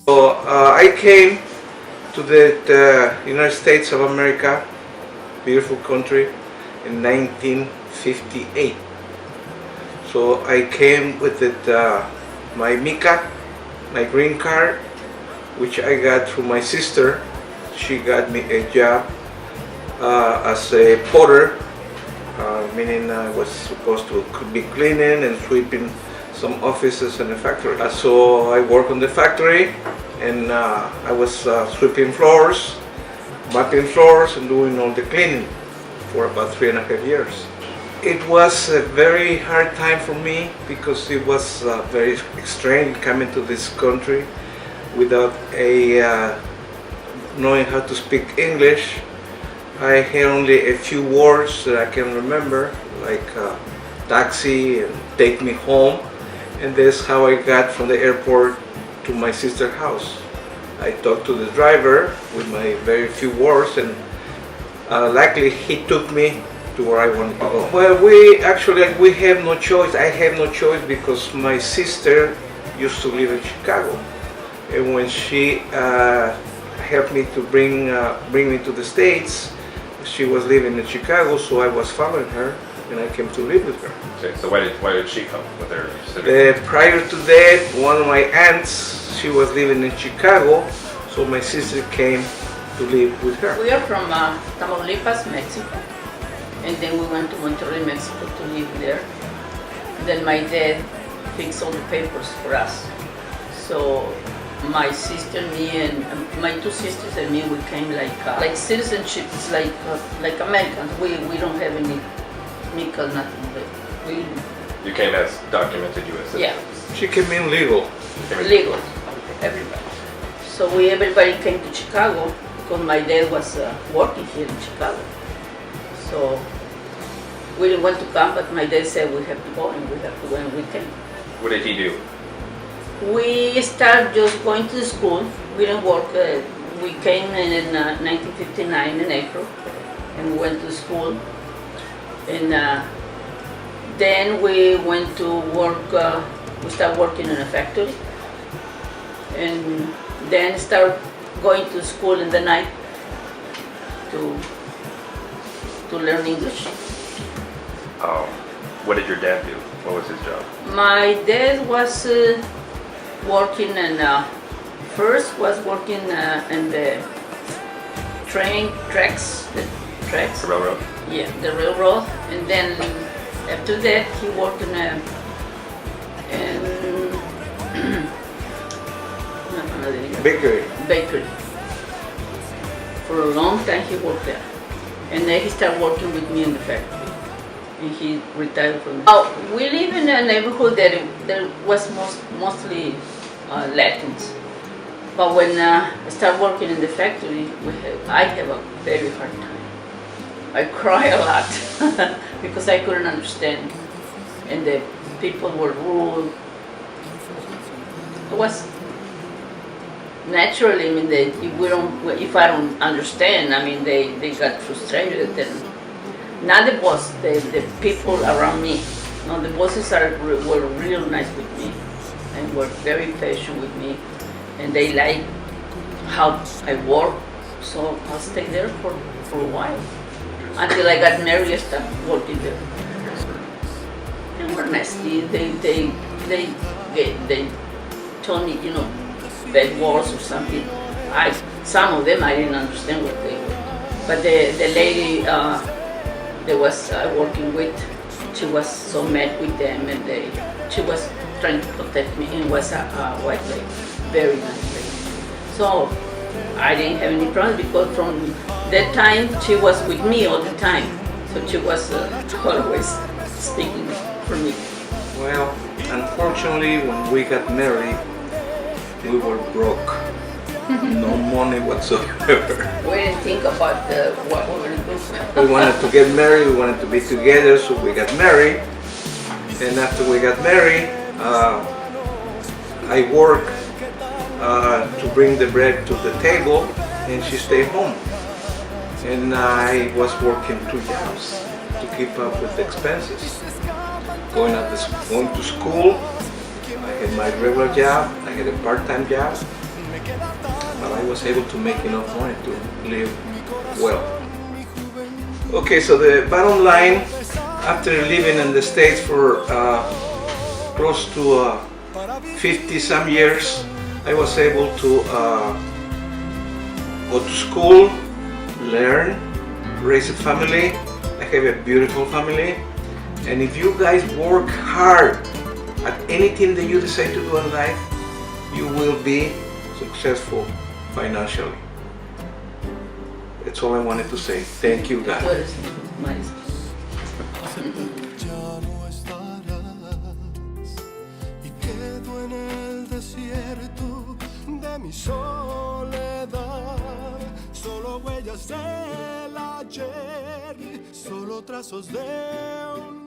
So I came to the United States of America, beautiful country, in 1958. So I came with my MICA, my green card, which I got through my sister. She got me a job as a porter, meaning I was supposed to be cleaning and sweeping some offices in the factory. So I worked on the factory, and I was sweeping floors, mopping floors, and doing all the cleaning for about 3.5 years. It was a very hard time for me because it was very strange coming to this country without knowing how to speak English. I had only a few words that I can remember, like taxi and take me home, and that's how I got from the airport to my sister's house. I talked to the driver with my very few words, and luckily he took me to where I wanted to go. Well, we have no choice. I have no choice because my sister used to live in Chicago, and when she helped me to bring me to the States, she was living in Chicago, so I was following her, and I came to live with her. Okay, so why did she come with her? Prior to that, one of my aunts, she was living in Chicago, so my sister came to live with her. We are from Tamaulipas, Mexico, and then we went to Monterrey, Mexico to live there. Then my dad fixed all the papers for us. So my sister, me, and my two sisters and me, we came like citizenship. It's like Americans. We don't have any nickel, nothing. You came as documented U.S. citizens. Yeah. She came in legal. Legal, everybody. So everybody came to Chicago because my dad was working here in Chicago. So we didn't want to come, but my dad said we have to go, and we have to go, and we came. What did he do? We started just going to school. We didn't work. We came in 1959 in April, and we went to school. And then we went to work. We started working in a factory, and then started going to school in the night to learn English. What did your dad do? What was his job? My dad was working first was working in the tracks. The railroad? Yeah, the railroad. And then after that he worked in bakery. For a long time he worked there. And then he started working with me in the factory. And he retired from there. We live in a neighborhood that was mostly Latins. But when I started working in the factory, I have a very hard time. I cry a lot because I couldn't understand. And the people were rude. It was naturally, I mean, if I don't understand, I mean, they got frustrated. And not the boss, the people around me. No, the bosses were real nice with me and were very patient with me, and they like how I work, so I'll stay there for a while. Until I got married, I started working there. They were nasty. They told me, bad words or something. Some of them I didn't understand what they were. But the lady that was working with, she was so mad with them, and she was trying to protect me, and was a white lady, very nice lady. So I didn't have any problem because from that time she was with me all the time. So she was always speaking for me. Well, unfortunately, when we got married, we were broke. No money whatsoever. We didn't think about what we were going to do. We wanted to get married, we wanted to be together, so we got married. And after we got married, I worked to bring the bread to the table, and she stayed home. And I was working 2 jobs to keep up with the expenses. Going to school, I had my regular job, I had a part-time job, but I was able to make enough money to live well. Okay, so the bottom line, after living in the States for close to 50 some years, I was able to go to school, learn, raise a family. I have a beautiful family, and if you guys work hard at anything that you decide to do in life, you will be successful financially. That's all I wanted to say. Thank you, guys. Pues, maestro. Ya no estarás y quedo en el desierto de mi soledad. Solo huellas del ayer, solo trazos de un